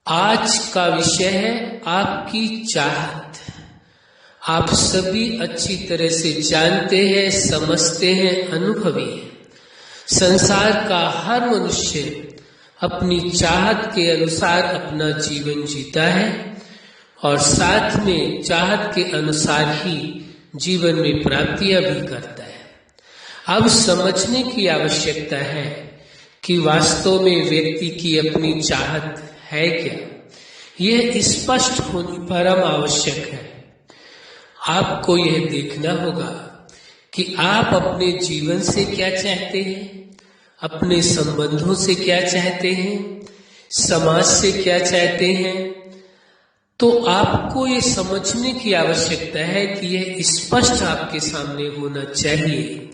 आज का विषय है आपकी चाहत। आप सभी अच्छी तरह से जानते हैं, समझते हैं, अनुभवी हैं। संसार का हर मनुष्य अपनी चाहत के अनुसार अपना जीवन जीता है और साथ में चाहत के अनुसार ही जीवन में प्राप्तियां भी करता है। अब समझने की आवश्यकता है कि वास्तव में व्यक्ति की अपनी चाहत है क्या। यह स्पष्ट होनी परम आवश्यक है। आपको यह देखना होगा कि आप अपने जीवन से क्या चाहते हैं, अपने संबंधों से क्या चाहते हैं, समाज से क्या चाहते हैं। तो आपको ये समझने की आवश्यकता है कि यह स्पष्ट आपके सामने होना चाहिए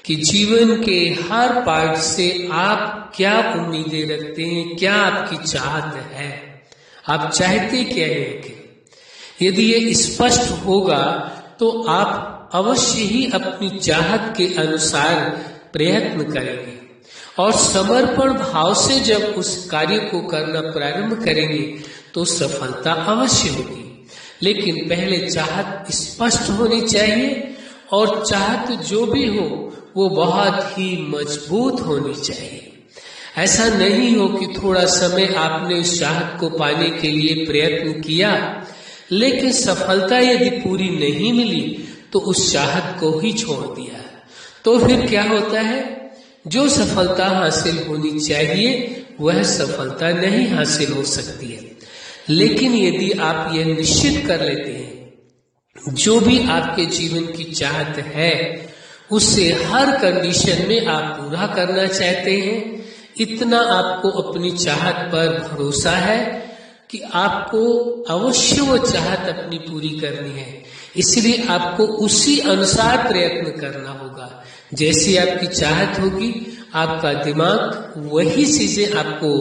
कि जीवन के हर पार्ट से आप क्या उम्मीदें रखते हैं, क्या आपकी चाहत है, आप चाहते क्या है। यदि ये स्पष्ट होगा तो आप अवश्य ही अपनी चाहत के अनुसार प्रयत्न करेंगे और समर्पण भाव से जब उस कार्य को करना प्रारंभ करेंगे तो सफलता अवश्य होगी। लेकिन पहले चाहत स्पष्ट होनी चाहिए और चाहत जो भी हो वो बहुत ही मजबूत होनी चाहिए। ऐसा नहीं हो कि थोड़ा समय आपने उस चाहत को पाने के लिए प्रयत्न किया लेकिन सफलता यदि पूरी नहीं मिली तो उस चाहत को ही छोड़ दिया, तो फिर क्या होता है, जो सफलता हासिल होनी चाहिए वह सफलता नहीं हासिल हो सकती है। लेकिन यदि आप यह निश्चित कर लेते हैं जो भी आपके जीवन की चाहत है उससे हर कंडीशन में आप पूरा करना चाहते हैं, इतना आपको अपनी चाहत पर भरोसा है कि आपको अवश्य वो चाहत अपनी पूरी करनी है, इसलिए आपको उसी अनुसार प्रयत्न करना होगा। जैसी आपकी चाहत होगी आपका दिमाग वही चीजें आपको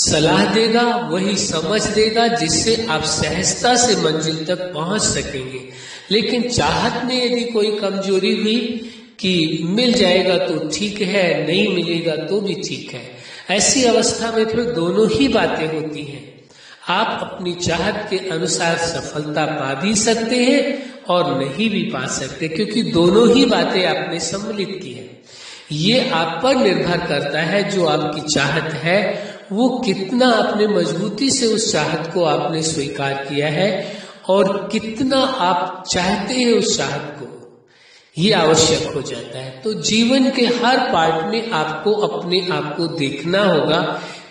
सलाह देगा, वही समझ देगा, जिससे आप सहजता से मंजिल तक पहुंच सकेंगे। लेकिन चाहत में यदि कोई कमजोरी हुई कि मिल जाएगा तो ठीक है, नहीं मिलेगा तो भी ठीक है, ऐसी अवस्था में फिर दोनों ही बातें होती हैं। आप अपनी चाहत के अनुसार सफलता पा भी सकते हैं और नहीं भी पा सकते, क्योंकि दोनों ही बातें आपने सम्मिलित की है। ये आप पर निर्भर करता है जो आपकी चाहत है वो कितना आपने मजबूती से उस चाहत को आपने स्वीकार किया है और कितना आप चाहते हैं उस चाहत को, ये आवश्यक हो जाता है। तो जीवन के हर पार्ट में आपको अपने आप को देखना होगा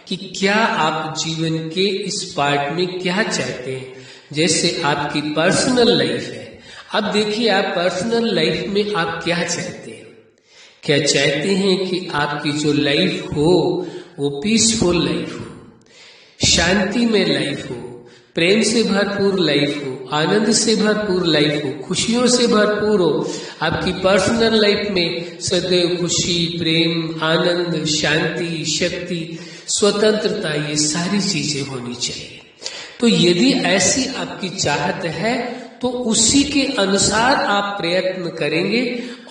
कि क्या आप जीवन के इस पार्ट में क्या चाहते हैं। जैसे आपकी पर्सनल लाइफ है, अब देखिए आप पर्सनल लाइफ में आप क्या चाहते हैं। क्या चाहते हैं कि आपकी जो लाइफ हो वो पीसफुल लाइफ हो, शांति में लाइफ हो, प्रेम से भरपूर लाइफ हो, आनंद से भरपूर लाइफ हो, खुशियों से भरपूर हो। आपकी पर्सनल लाइफ में सदैव खुशी, प्रेम, आनंद, शांति, शक्ति, स्वतंत्रता, ये सारी चीजें होनी चाहिए। तो यदि ऐसी आपकी चाहत है तो उसी के अनुसार आप प्रयत्न करेंगे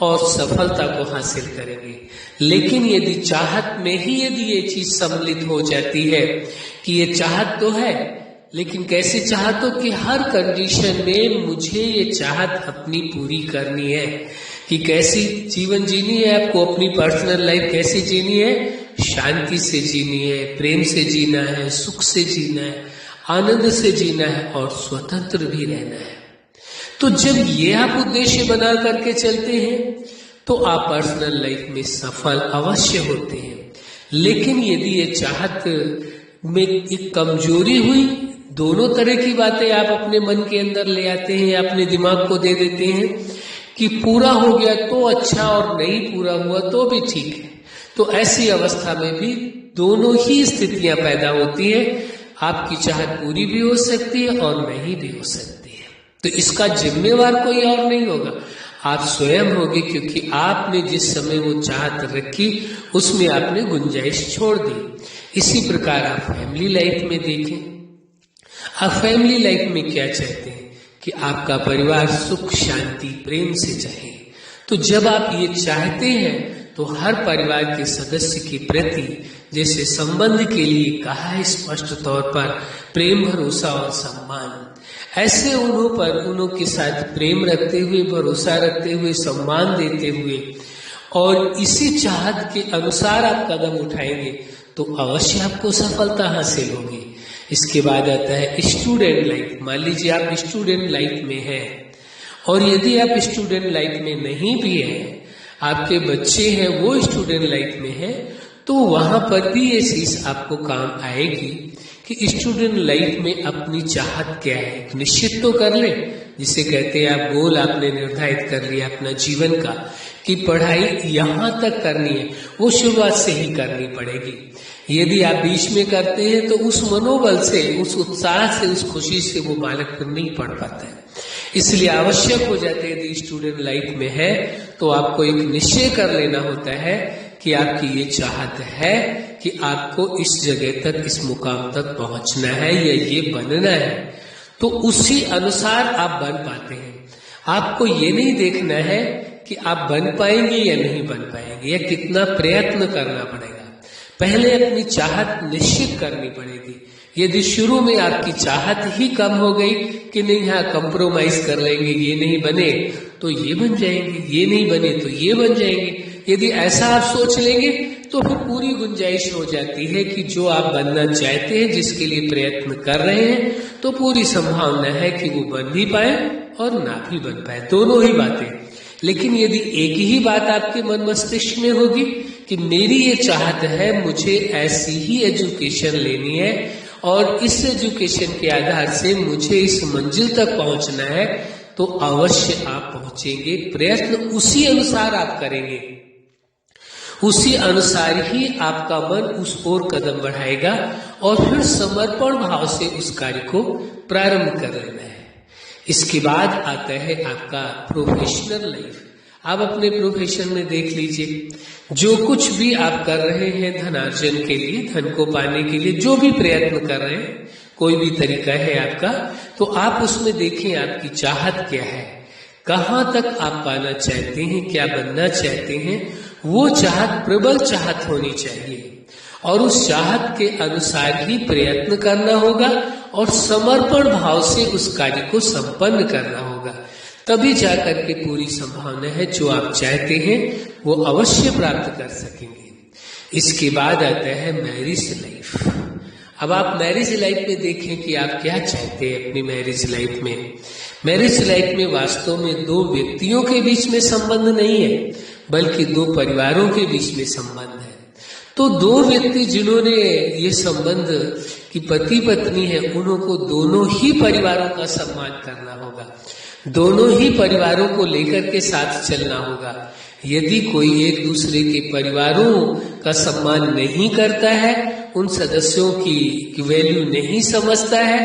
और सफलता को हासिल करेंगे। लेकिन यदि चाहत में ही यदि ये चीज सम्मिलित हो जाती है कि ये चाहत तो है लेकिन कैसे चाहत हो कि हर कंडीशन में मुझे ये चाहत अपनी पूरी करनी है, कि कैसी जीवन जीनी है, आपको अपनी पर्सनल लाइफ कैसे जीनी है, शांति से जीनी है, प्रेम से जीना है, सुख से जीना है, आनंद से जीना है और स्वतंत्र भी रहना है। तो जब ये आप उद्देश्य बना करके चलते हैं तो आप पर्सनल लाइफ में सफल अवश्य होते हैं। लेकिन यदि ये चाहत में एक कमजोरी हुई, दोनों तरह की बातें आप अपने मन के अंदर ले आते हैं, अपने दिमाग को दे देते हैं कि पूरा हो गया तो अच्छा और नहीं पूरा हुआ तो भी ठीक है, तो ऐसी अवस्था में भी दोनों ही स्थितियां पैदा होती है। आपकी चाहत पूरी भी हो सकती है और नहीं भी हो सकती है। तो इसका जिम्मेवार कोई और नहीं होगा, आप स्वयं होंगे, क्योंकि आपने जिस समय वो चाहत रखी उसमें आपने गुंजाइश छोड़ दी। इसी प्रकार आप फैमिली लाइफ में देखें, आप फैमिली लाइफ में क्या चाहते हैं कि आपका परिवार सुख, शांति, प्रेम से जाए। तो जब आप ये चाहते हैं तो तो हर परिवार के सदस्य के प्रति जैसे संबंध के लिए कहा है स्पष्ट तौर पर प्रेम, भरोसा और सम्मान, ऐसे उन्हों के साथ प्रेम रखते हुए, भरोसा रखते हुए, सम्मान देते हुए और इसी चाहत के अनुसार आप कदम उठाएंगे तो अवश्य आपको सफलता हासिल होगी। इसके बाद आता है स्टूडेंट लाइफ। मान लीजिए आप स्टूडेंट लाइफ में हैं और यदि आप स्टूडेंट लाइफ में नहीं भी हैं, आपके बच्चे हैं वो स्टूडेंट लाइफ में है, तो वहां पर भी ये चीज आपको काम आएगी कि स्टूडेंट लाइफ में अपनी चाहत क्या है निश्चित तो कर ले, जिसे कहते हैं आप गोल आपने निर्धारित कर लिया अपना जीवन का कि पढ़ाई यहाँ तक करनी है, वो शुरुआत से ही करनी पड़ेगी। यदि आप बीच में करते हैं तो उस मनोबल से, उस उत्साह से, उस खुशी से वो बालक फिर नहीं पढ़ पाता है। इसलिए आवश्यक हो जाते हैं यदि स्टूडेंट लाइफ में है तो आपको एक निश्चय कर लेना होता है कि आपकी ये चाहत है कि आपको इस जगह तक, इस मुकाम तक पहुंचना है या ये बनना है, तो उसी अनुसार आप बन पाते हैं। आपको ये नहीं देखना है कि आप बन पाएंगे या नहीं बन पाएंगे या कितना प्रयत्न करना पड़ेगा। पहले अपनी चाहत निश्चित करनी पड़ेगी। यदि शुरू में आपकी चाहत ही कम हो गई कि नहीं, हाँ कंप्रोमाइज कर लेंगे, ये नहीं बने तो ये बन जाएंगे, ये नहीं बने तो ये बन जाएंगे, यदि ऐसा आप सोच लेंगे तो फिर पूरी गुंजाइश हो जाती है कि जो आप बनना चाहते हैं, जिसके लिए प्रयत्न कर रहे हैं, तो पूरी संभावना है कि वो बन भी पाए और ना भी बन पाए, दोनों ही बातें। लेकिन यदि एक ही बात आपके मन मस्तिष्क में होगी कि मेरी ये चाहत है, मुझे ऐसी ही एजुकेशन लेनी है और इस एजुकेशन के आधार से मुझे इस मंजिल तक पहुंचना है, तो अवश्य आप पहुंचेंगे। प्रयत्न उसी अनुसार आप करेंगे, उसी अनुसार ही आपका मन उस ओर कदम बढ़ाएगा और फिर समर्पण भाव से उस कार्य को प्रारंभ कर लेना है। इसके बाद आता है आपका प्रोफेशनल लाइफ। आप अपने प्रोफेशन में देख लीजिए, जो कुछ भी आप कर रहे हैं धनार्जन के लिए, धन को पाने के लिए जो भी प्रयत्न कर रहे हैं, कोई भी तरीका है आपका, तो आप उसमें देखें आपकी चाहत क्या है, कहाँ तक आप पाना चाहते हैं, क्या बनना चाहते हैं। वो चाहत प्रबल चाहत होनी चाहिए और उस चाहत के अनुसार ही प्रयत्न करना होगा और समर्पण भाव से उस कार्य को संपन्न करना होगा। तभी जाकर के पूरी संभावना है जो आप चाहते हैं वो अवश्य प्राप्त कर सकेंगे। इसके बाद आता है मैरिज लाइफ। अब आप मैरिज लाइफ में देखें कि आप क्या चाहते हैं अपनी मैरिज लाइफ में। मैरिज लाइफ में वास्तव में दो व्यक्तियों के बीच में संबंध नहीं है, बल्कि दो परिवारों के बीच में संबंध है। तो दो व्यक्ति जिन्होंने ये संबंध की पति पत्नी है, उनको दोनों ही परिवारों का सम्मान करना होगा, दोनों ही परिवारों को लेकर के साथ चलना होगा। यदि कोई एक दूसरे के परिवारों का सम्मान नहीं करता है, उन सदस्यों की वैल्यू नहीं समझता है,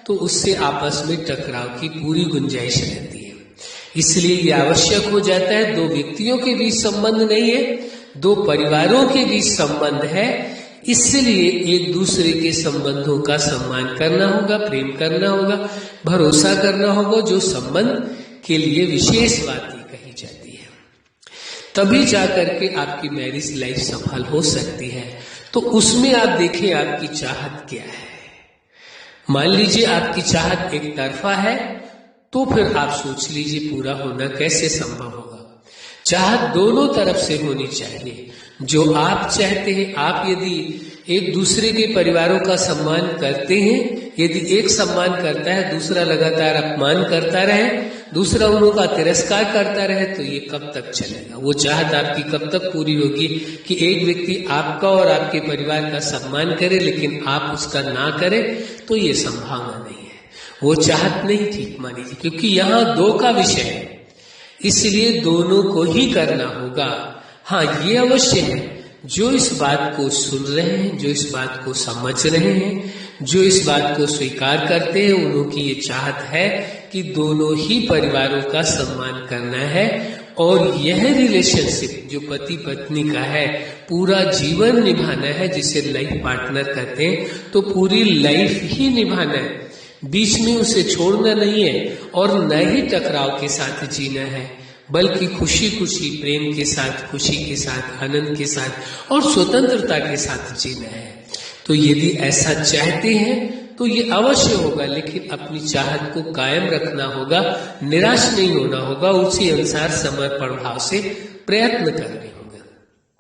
तो उससे आपस में टकराव की पूरी गुंजाइश रहती है। इसलिए ये आवश्यक हो जाता है, दो व्यक्तियों के बीच संबंध नहीं है, दो परिवारों के बीच संबंध है। इसलिए एक दूसरे के संबंधों का सम्मान करना होगा, प्रेम करना होगा, भरोसा करना होगा, जो संबंध के लिए विशेष बात कही जाती है। तभी जाकर के आपकी मैरिज लाइफ सफल हो सकती है। तो उसमें आप देखें आपकी चाहत क्या है। मान लीजिए आपकी चाहत एक तरफा है, तो फिर आप सोच लीजिए पूरा होना कैसे संभव होगा। चाहत दोनों तरफ से होनी चाहिए। जो आप चाहते हैं, आप यदि एक दूसरे के परिवारों का सम्मान करते हैं, यदि एक सम्मान करता है, दूसरा लगातार अपमान करता रहे, दूसरा उनका तिरस्कार करता रहे, तो ये कब तक चलेगा। वो चाहत आपकी कब तक पूरी होगी कि एक व्यक्ति आपका और आपके परिवार का सम्मान करे लेकिन आप उसका ना करें, तो ये संभावना नहीं है। वो चाहत नहीं ठीक मानी थी, क्योंकि यहाँ दो का विषय है, इसलिए दोनों को ही करना होगा। हाँ, ये अवश्य है, जो इस बात को सुन रहे हैं, जो इस बात को समझ रहे हैं, जो इस बात को स्वीकार करते हैं, उन्हों की ये चाहत है कि दोनों ही परिवारों का सम्मान करना है और यह रिलेशनशिप जो पति पत्नी का है पूरा जीवन निभाना है, जिसे लाइफ पार्टनर कहते हैं। तो पूरी लाइफ ही निभाना है, बीच में उसे छोड़ना नहीं है और न ही टकराव के साथ जीना है। बल्कि खुशी खुशी, प्रेम के साथ, खुशी के साथ, आनंद के साथ और स्वतंत्रता के साथ जीना है। तो यदि ऐसा चाहते हैं तो ये अवश्य होगा, लेकिन अपनी चाहत को कायम रखना होगा, निराश नहीं होना होगा, उसी अनुसार समर्पण भाव से प्रयत्न करने होंगे।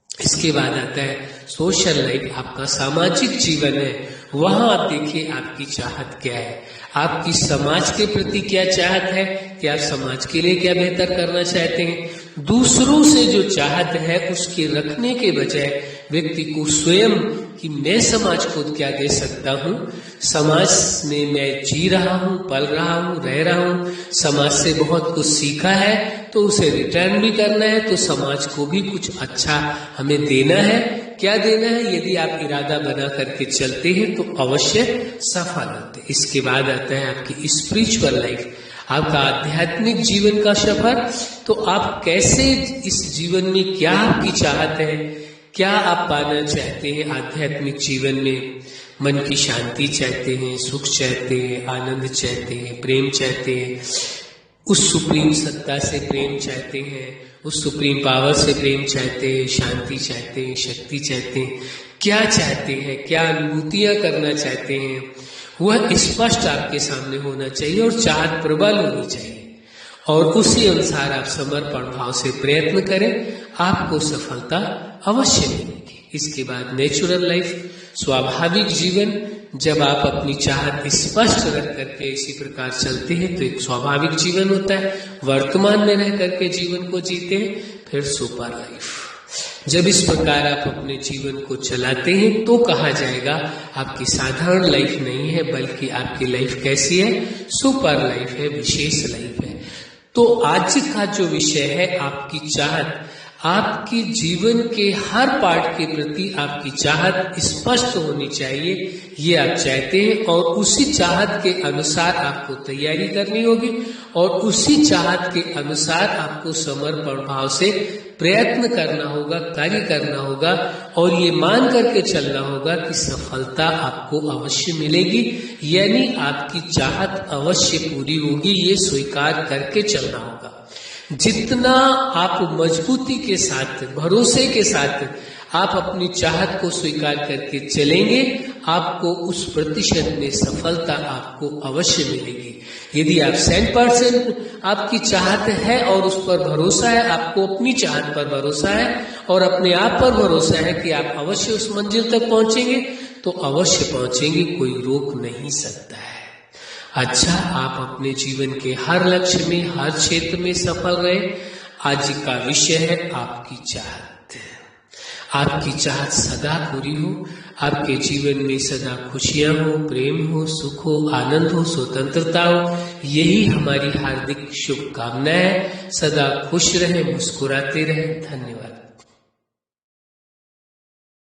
इसके बाद आता है सोशल लाइफ, आपका सामाजिक जीवन है। वहां आप देखिए आपकी चाहत क्या है, आपकी समाज के प्रति क्या चाहत है, कि आप समाज के लिए क्या बेहतर करना चाहते हैं। दूसरों से जो चाहत है उसके रखने के बजाय व्यक्ति को स्वयं कि मैं समाज को क्या दे सकता हूँ, समाज में मैं जी रहा हूँ, पल रहा हूँ, रह रहा हूँ, समाज से बहुत कुछ सीखा है तो उसे रिटर्न भी करना है, तो समाज को भी कुछ अच्छा हमें देना है। क्या देना है, यदि आप इरादा बना करके चलते हैं तो अवश्य सफल होते हैं। इसके बाद आता है आपकी स्पिरिचुअल लाइफ, आपका आध्यात्मिक जीवन का सफर। तो आप कैसे इस जीवन में, क्या आपकी चाहत है, क्या आप पाना चाहते हैं आध्यात्मिक जीवन में। मन की शांति चाहते हैं, सुख चाहते हैं, आनंद चाहते हैं, प्रेम चाहते हैं, उस सुप्रीम सत्ता से प्रेम चाहते हैं, उस सुप्रीम पावर से प्रेम चाहते हैं, शांति चाहते हैं, शक्ति चाहते हैं, क्या चाहते हैं, क्या अनुभूतियां करना चाहते हैं, वह स्पष्ट आपके सामने होना चाहिए और चाहत प्रबल होनी चाहिए। और उसी अनुसार आप समर्पण भाव से प्रयत्न करें, आपको सफलता अवश्य मिलेगी। इसके बाद नेचुरल लाइफ, स्वाभाविक जीवन। जब आप अपनी चाहत स्पष्ट रख करके इसी प्रकार चलते हैं तो एक स्वाभाविक जीवन होता है, वर्तमान में रह करके जीवन को जीते हैं। फिर सुपर लाइफ, जब इस प्रकार आप अपने जीवन को चलाते हैं तो कहा जाएगा आपकी साधारण लाइफ नहीं है, बल्कि आपकी लाइफ कैसी है, सुपर लाइफ है, विशेष लाइफ है। तो आज का जो विषय है आपकी चाहत, आपकी जीवन के हर पार्ट के प्रति आपकी चाहत स्पष्ट होनी चाहिए, ये आप चाहते हैं और उसी चाहत के अनुसार आपको तैयारी करनी होगी और उसी चाहत के अनुसार आपको समर्पण भाव से प्रयत्न करना होगा, कार्य करना होगा और ये मान करके चलना होगा कि सफलता आपको अवश्य मिलेगी, यानी आपकी चाहत अवश्य पूरी होगी, ये स्वीकार करके चलना होगा। जितना आप मजबूती के साथ, भरोसे के साथ आप अपनी चाहत को स्वीकार करके चलेंगे, आपको उस प्रतिशत में सफलता आपको अवश्य मिलेगी। यदि आप 100% आपकी चाहत है और उस पर भरोसा है, आपको अपनी चाहत पर भरोसा है और अपने आप पर भरोसा है कि आप अवश्य उस मंजिल तक पहुंचेंगे, तो अवश्य पहुंचेंगे, कोई रोक नहीं सकता है। अच्छा, आप अपने जीवन के हर लक्ष्य में, हर क्षेत्र में सफल रहे। आज का विषय है आपकी चाहत। आपकी चाहत सदा पूरी हो, आपके जीवन में सदा खुशियां हो, प्रेम हो, सुख हो, आनंद हो, स्वतंत्रता हो, यही हमारी हार्दिक शुभकामना है। सदा खुश रहे, मुस्कुराते रहे। धन्यवाद।